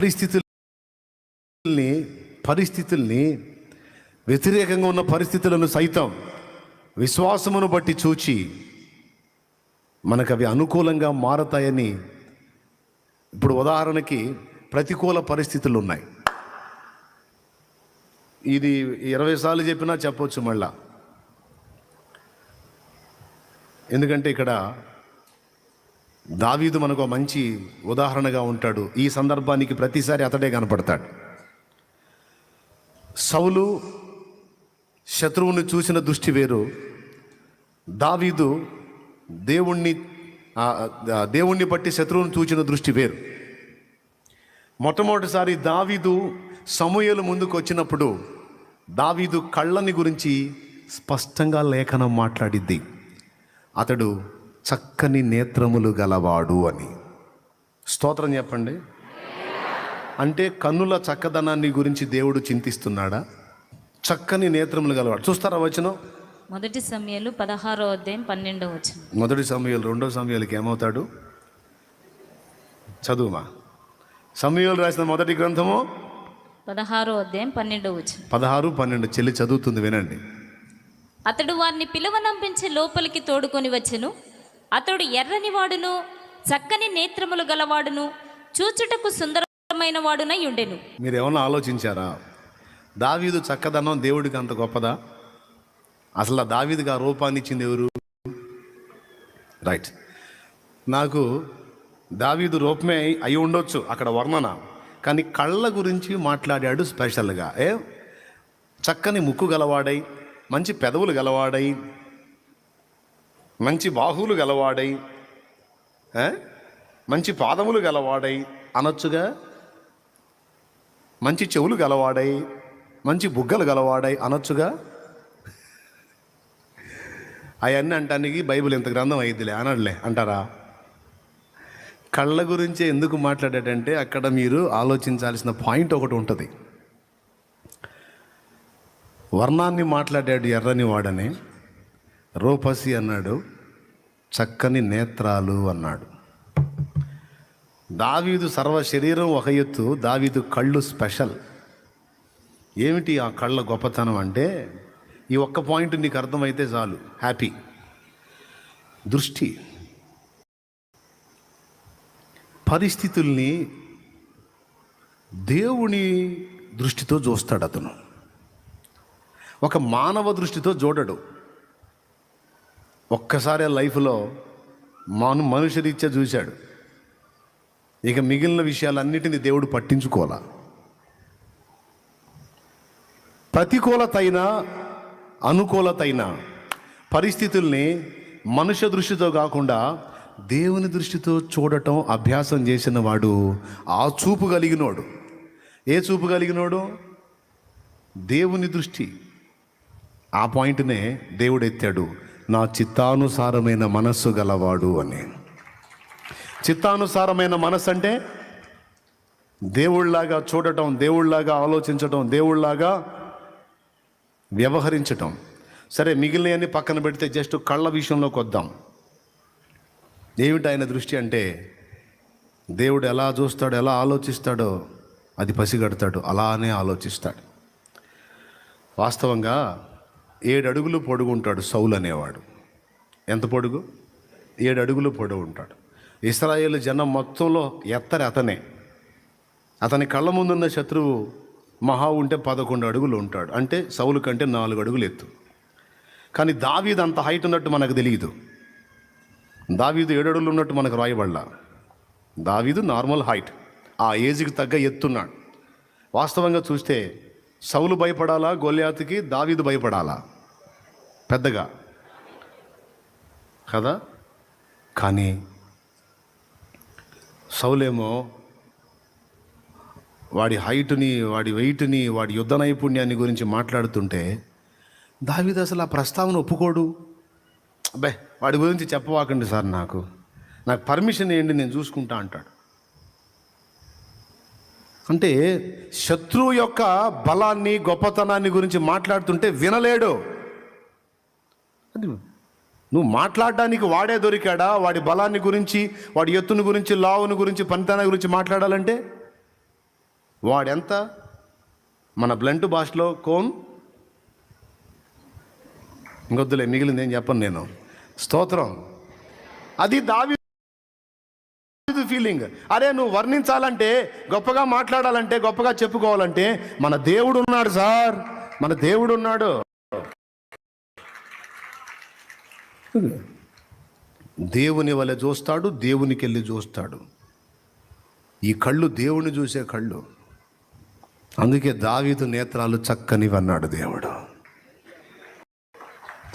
పరిస్థితుల్ని వ్యతిరేకంగా ఉన్న పరిస్థితులను సైతం విశ్వాసమును బట్టి చూచి మనకు అవి అనుకూలంగా మారతాయని. ఇప్పుడు ఉదాహరణకి ప్రతికూల పరిస్థితులు ఉన్నాయి. ఇది 20 సార్లు చెప్పినా చెప్పొచ్చు మళ్ళా. ఎందుకంటే ఇక్కడ దావీదు మనకు మంచి ఉదాహరణగా ఉంటాడు. ఈ సందర్భానికి ప్రతిసారి అతడే కనపడతాడు. సౌలు శత్రువుని చూసిన దృష్టి వేరు, దావీదు దేవుణ్ణి బట్టి శత్రువుని చూసిన దృష్టి వేరు. మొట్టమొదటిసారి దావీదు సమూయేలు ముందుకు వచ్చినప్పుడు దావీదు కళ్ళని గురించి స్పష్టంగా లేఖనం మాట్లాడిద్ది. అతడు చక్కని నేత్రములు గలవాడు అని. స్తోత్రం చెప్పండి. అంటే కన్నుల చక్కదనాన్ని గురించి దేవుడు చింతిస్తున్నాడా? చక్కని నేత్రములు గలవాడు. చూస్తారా వచనం? మొదటి సమూయేలు 16వ అధ్యాయం 12వ వచనం. మొదటి సమూయేలు 2వ సమూయేలుకి ఏమవుతాడు? చదువుమా. సమూయేలు రాసిన మొదటి గ్రంథము 16వ అధ్యాయం 12వ వచనం. 16, 12 చెల్లి చదువుతుంది, వినండి. అతడు వారిని పిలువనంపించి లోపలికి తోడుకొని వచ్చెను. అతడు ఎర్రని వాడును, చక్కని నేత్రములు గలవాడును, చూచుటకు సుందరమైన వాడునై ఉండెను. మీరు ఏమన్నా ఆలోచించారా? దావీదు చక్కదనం దేవుడికి అంత గొప్పదా? అసలు దావీదుకి ఆ రూపాన్ని ఇచ్చింది ఎవరు? రైట్. నాకు దావీదు రూపమే అయి ఉండొచ్చు అక్కడ వర్ణన, కానీ కళ్ళ గురించి మాట్లాడాడు స్పెషల్గా. చక్కని ముక్కు గలవాడై, మంచి పెదవులు గలవాడై, మంచి బాహువులు గలవాడై, మంచి పాదములు గలవాడై అనొచ్చుగా. మంచి చెవులు గలవాడై, మంచి బుగ్గలు గలవాడై అనొచ్చుగా. అవన్నీ అంటానికి బైబిల్ ఇంత గ్రంథం అయిద్దిలే అనడలే అంటారా? కళ్ళ గురించి ఎందుకు మాట్లాడాడంటే అక్కడ మీరు ఆలోచించాల్సిన పాయింట్ ఒకటి ఉంటుంది. వర్ణాన్ని మాట్లాడాడు, ఎర్రని వాడని. రూపసి అన్నాడు, చక్కని నేత్రాలు అన్నాడు. దావీదు సర్వ శరీరం ఒక ఎత్తు, దావీదు కళ్ళు స్పెషల్. ఏమిటి ఆ కళ్ళ గొప్పతనం అంటే, ఈ ఒక్క పాయింట్ నీకు అర్థమైతే చాలు, హ్యాపీ. దృష్టి. పరిస్థితుల్ని దేవుని దృష్టితో చూస్తాడు అతను. ఒక మానవ దృష్టితో చూడడు. ఒక్కసారి లైఫ్లో మనుషరీత్యా చూశాడు, ఇక మిగిలిన విషయాలన్నిటినీ దేవుడు పట్టించుకోవాలా. ప్రతికూలతైన అనుకూలతైన పరిస్థితుల్ని మనుష్య దృష్టితో కాకుండా దేవుని దృష్టితో చూడటం అభ్యాసం చేసిన వాడు ఆ చూపు కలిగినోడు. ఏ చూపు కలిగినోడు? దేవుని దృష్టి. ఆ పాయింట్నే దేవుడు ఎత్తాడు, నా చిత్తానుసారమైన మనస్సు గలవాడు అని. చిత్తానుసారమైన మనస్సు అంటే దేవుళ్లాగా చూడటం, దేవుళ్లాగా ఆలోచించటం, దేవుళ్లాగా వ్యవహరించటం. సరే, మిగిలినవన్నీ పక్కన పెడితే జస్ట్ కళ్ళ విషయంలోకి వద్దాం. ఏమిటి ఆయన దృష్టి అంటే, దేవుడు ఎలా చూస్తాడో, ఎలా ఆలోచిస్తాడో అది పసిగడతాడు, అలానే ఆలోచిస్తాడు. వాస్తవంగా 7 అడుగులు పొడుగు ఉంటాడు సౌలు అనేవాడు. ఎంత పొడుగు? 7 అడుగులు పొడవు ఉంటాడు. ఇశ్రాయేలు జనం మొత్తంలో ఎత్తరి అతనే. అతని కళ్ళ ముందున్న శత్రువు మహా ఉంటే 11 అడుగులు ఉంటాడు, అంటే సౌలు కంటే 4 అడుగులు ఎత్తు. కానీ దావీదు అంత హైట్ ఉన్నట్టు మనకు తెలియదు. దావీదు 7 అడుగులు ఉన్నట్టు మనకు రాయబడలా. దావీదు నార్మల్ హైట్, ఆ ఏజ్కి తగ్గ ఎత్తున్నాడు. వాస్తవంగా చూస్తే సౌలు భయపడాలా గొల్యాతుకి? దావీదు భయపడాలా పెద్దగా కదా? కానీ సౌలేమో వాడి హైట్ని, వాడి వెయిట్ని, వాడి యుద్ధ నైపుణ్యాన్ని గురించి మాట్లాడుతుంటే దావీదు అసలు ఆ ప్రస్తావన ఒప్పుకోడు. అబ్బే, వాడి గురించి చెప్పవాకండి సార్, నాకు పర్మిషన్ ఇవ్వండి, నేను చూసుకుంటా అంటాడు. అంటే శత్రువు యొక్క బలాన్ని, గొప్పతనాన్ని గురించి మాట్లాడుతుంటే వినలేడు. అది నువ్వు మాట్లాడడానికి వాడే దొరికాడా? వాడి బలాన్ని గురించి, వాడి ఎత్తుని గురించి, లావుని గురించి, పనితనాన్ని గురించి మాట్లాడాలంటే వాడెంత? మన బ్లంట్ భాషలో కోన్, ఇంకొద్దులే, మిగిలింది ఏం చెప్పను నేను. స్తోత్రం. అది దావీదు ఫీలింగ్. అరే, నువ్వు వర్ణించాలంటే, గొప్పగా మాట్లాడాలంటే, గొప్పగా చెప్పుకోవాలంటే మన దేవుడు ఉన్నాడు సార్, మన దేవుడు ఉన్నాడు. దేవుని వలె చూస్తాడు, దేవునికి వెళ్ళి చూస్తాడు. ఈ కళ్ళు దేవుని చూసే కళ్ళు. అందుకే దావీదు నేత్రాలు చక్కనివి అన్నాడు దేవుడు.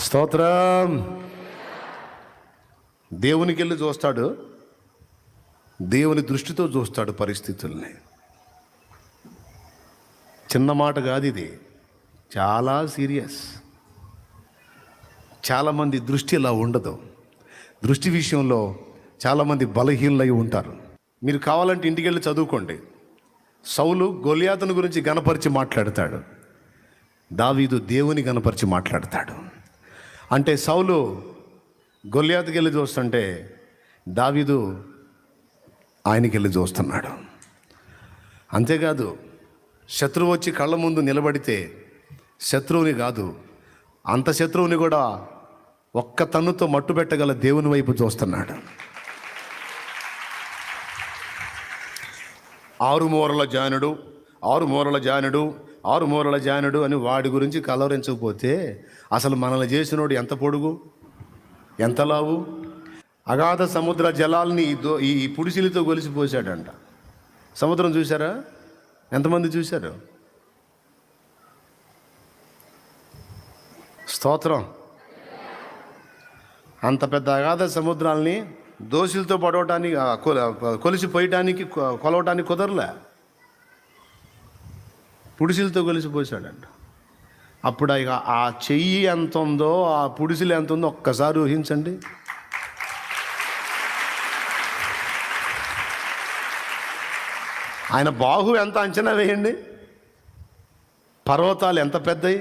స్తోత్రం. దేవునికి వెళ్ళి చూస్తాడు, దేవుని దృష్టితో చూస్తాడు పరిస్థితుల్ని. చిన్న మాట కాదు ఇది, చాలా సీరియస్. చాలామంది దృష్టి ఇలా ఉండదు. దృష్టి విషయంలో చాలామంది బలహీనలై ఉంటారు. మీరు కావాలంటే ఇంటికి వెళ్ళి చదువుకోండి. సౌలు గొలియాతుని గురించి గణపరిచి మాట్లాడతాడు, దావీదు దేవుని గణపరిచి మాట్లాడతాడు. అంటే సౌలు గొలియాతుకి వెళ్ళి చూస్తుంటే దావీదు ఆయనకి వెళ్ళి చూస్తున్నాడు. అంతేకాదు, శత్రువు వచ్చి కళ్ళ ముందు నిలబడితే శత్రువుని కాదు, అంత శత్రువుని కూడా ఒక్క తన్నుతో మట్టు పెట్టగల దేవుని వైపు చూస్తున్నాడు. ఆరుమూరల జానుడు, ఆరుమూరల జానుడు, ఆరుమూరల జానుడు అని వాడి గురించి కలవరించకపోతే అసలు మనల్ని చేసినోడు ఎంత పొడుగు, ఎంత లావు. అగాధ సముద్ర జలాల్ని ఈ పుడిసిలితో గొలిసిపోసాడంట. సముద్రం చూసారా? ఎంతమంది చూశారు? స్తోత్రం. అంత పెద్ద అగాధ సముద్రాల్ని దోషులతో పడవటానికి, కొలిసిపోయటానికి, కొలవటానికి కుదరలే. పుడిసిలతో కొలిసిపోసాడంట. అప్పుడు ఇక ఆ చెయ్యి ఎంత ఉందో, ఆ పుడిసిలు ఎంత ఉందో ఒక్కసారి ఊహించండి. ఆయన బాహు ఎంత అంచనా వేయండి. పర్వతాలు ఎంత పెద్దవి,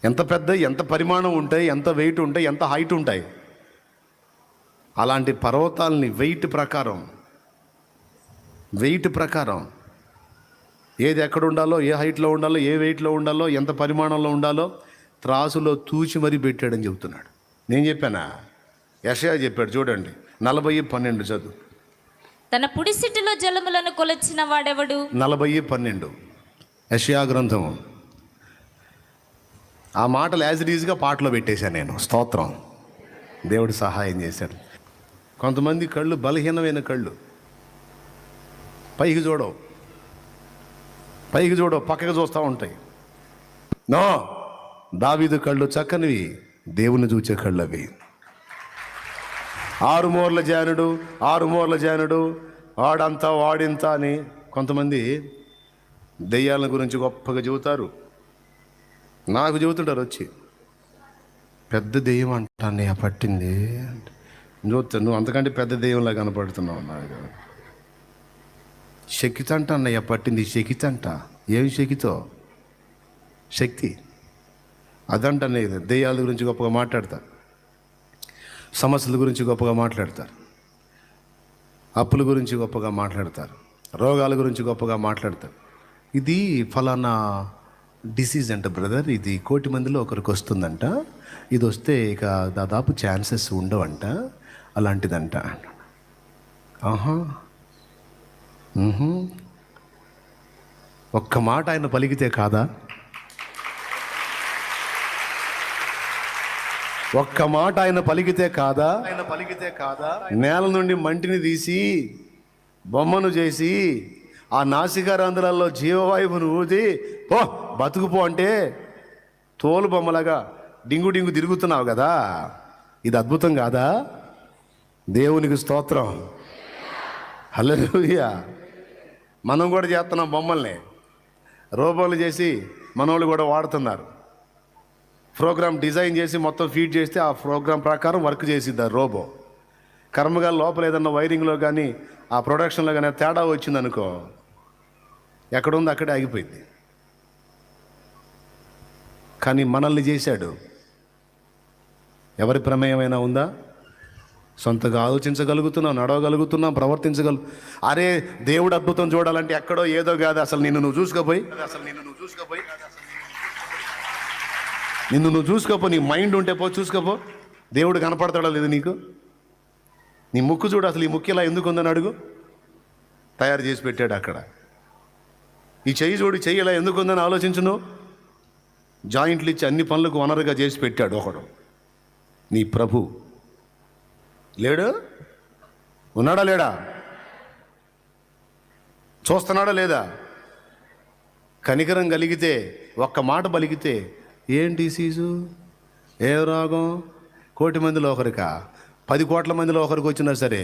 ఎంత పెద్దవి, ఎంత పరిమాణం ఉంటాయి, ఎంత వెయిట్ ఉంటాయి, ఎంత హైట్ ఉంటాయి. అలాంటి పర్వతాలని వెయిట్ ప్రకారం ఏది ఎక్కడ ఉండాలో, ఏ హైట్లో ఉండాలో, ఏ వెయిట్లో ఉండాలో, ఎంత పరిమాణంలో ఉండాలో త్రాసులో తూచి మరీ పెట్టాడని చెబుతున్నాడు. నేను చెప్పానా? యెషయా చెప్పాడు. చూడండి 40:12 చదువు. తన పుడిసిటిలో జలములను కొలచిన వాడెవడు? 40:12 యెషయా గ్రంథం. ఆ మాటలు యాజ్ ఇట్ ఈజ్గా పాటలో పెట్టేశాను నేను. స్తోత్రం. దేవుడు సహాయం చేశాడు. కొంతమంది కళ్ళు బలహీనమైన కళ్ళు, పైకి చూడవు, పక్కకి చూస్తూ ఉంటాయి. నో, దావీదు కళ్ళు చక్కనివి, దేవుని చూచే కళ్ళు అవి. ఆరుమూరల జానుడు, వాడంతా వాడింత అని కొంతమంది దెయ్యాల గురించి గొప్పగా చెబుతారు. నాకు చెబుతుంటారు వచ్చి, పెద్ద దెయ్యం అంటాన్నయ్య పట్టింది. నువ్వు అంతకంటే పెద్ద దెయ్యంలా కనపడుతున్నావు నాకు. శక్తితంట అన్నయ్య పట్టింది. శక్తితంట. ఏమి శక్తితో? శక్తి అదంట. దెయ్యాల గురించి గొప్పగా మాట్లాడతారు, సమస్యల గురించి గొప్పగా మాట్లాడతారు, అప్పుల గురించి గొప్పగా మాట్లాడతారు, రోగాల గురించి గొప్పగా మాట్లాడతారు. ఇది ఫలానా డిసీజ్ అంట బ్రదర్, ఇది 1,000,000 మందిలో ఒకరికి వస్తుందంట, ఇది వస్తే ఇక దాదాపు ఛాన్సెస్ ఉండవంట, అలాంటిదంట. ఆహా, ఒక్క మాట ఆయన పలికితే కాదా? ఒక్క మాట ఆయన పలికితే కాదా? నేల నుండి మంటిని తీసి బొమ్మను చేసి ఆ నాసికారంధ్రాల్లో జీవవాయువును ఊది పో బతుకుపో అంటే తోలు బొమ్మలాగా డింగు తిరుగుతున్నావు కదా. ఇది అద్భుతం కాదా? దేవునికి స్తోత్రం. హల్లెలూయా. మనం కూడా చేస్తున్నాం బొమ్మల్ని, రోబోలు చేసి మనోళ్ళు కూడా వాడుతున్నారు. ప్రోగ్రామ్ డిజైన్ చేసి మొత్తం ఫీడ్ చేస్తే ఆ ప్రోగ్రామ్ ప్రకారం వర్క్ చేసిద్ది రోబో. కర్మగా లోపల ఏదన్నా వైరింగ్లో కానీ ఆ ప్రొడక్షన్లో కానీ తేడా వచ్చిందనుకో, ఎక్కడుందో అక్కడే ఆగిపోయింది. కానీ మనల్ని చేశాడు. ఎవరి ప్రమేయమైనా ఉందా? సొంతగా ఆలోచించగలుగుతున్నాం, నడవగలుగుతున్నాం, అరే దేవుడు అద్భుతం చూడాలంటే ఎక్కడో ఏదో కాదు, అసలు నిన్ను నువ్వు చూసుకోపోయి నీ మైండ్ ఉంటే చూసుకోపో, దేవుడు కనపడతాడా లేదు నీకు? నీ ముక్కు చూడు, అసలు ఈ ముక్కు ఇలా ఎందుకు ఉందని అడుగు. తయారు చేసి పెట్టాడు అక్కడ. ఈ చెయ్యి చూడు, చెయ్యి ఇలా ఎందుకు ఉందని ఆలోచించును. జాయింట్లు ఇచ్చి అన్ని పనులకు వనరుగా చేసి పెట్టాడు ఒకడు, నీ ప్రభు. లేడు? ఉన్నాడా లేడా? చూస్తున్నాడా లేదా? కనికరం కలిగితే, ఒక్క మాట పలికితే ఏం డిసీజు, ఏ రోగం, 1,000,000 మందిలో ఒకరికా, 10 కోట్ల మందిలో ఒకరికి వచ్చినా సరే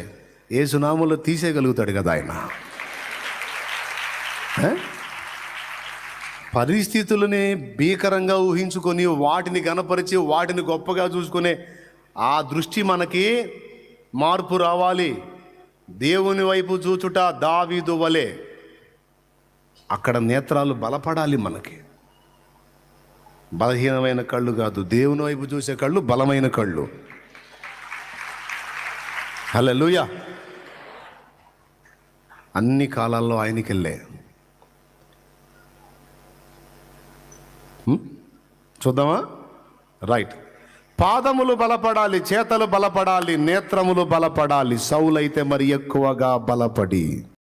యేసునామంలో తీసేయగలుగుతాడు కదా ఆయన. పరిస్థితులని భీకరంగా ఊహించుకొని వాటిని గణపరిచి వాటిని గొప్పగా చూసుకునే ఆ దృష్టి మనకి మార్పు రావాలి. దేవుని వైపు చూచుట దావీదు వలె అక్కడ నేత్రాలు బలపడాలి. మనకి బలహీనమైన కళ్ళు కాదు, దేవుని వైపు చూసే కళ్ళు బలమైన కళ్ళు. హల్లెలూయా. అన్ని కాలాల్లో ఆయనకి వెళ్ళే. చూద్దామా? రైట్. పాదములు బలపడాలి, చేతలు బలపడాలి, నేత్రములు బలపడాలి. సౌలైతే మరి ఎక్కువగా బలపడి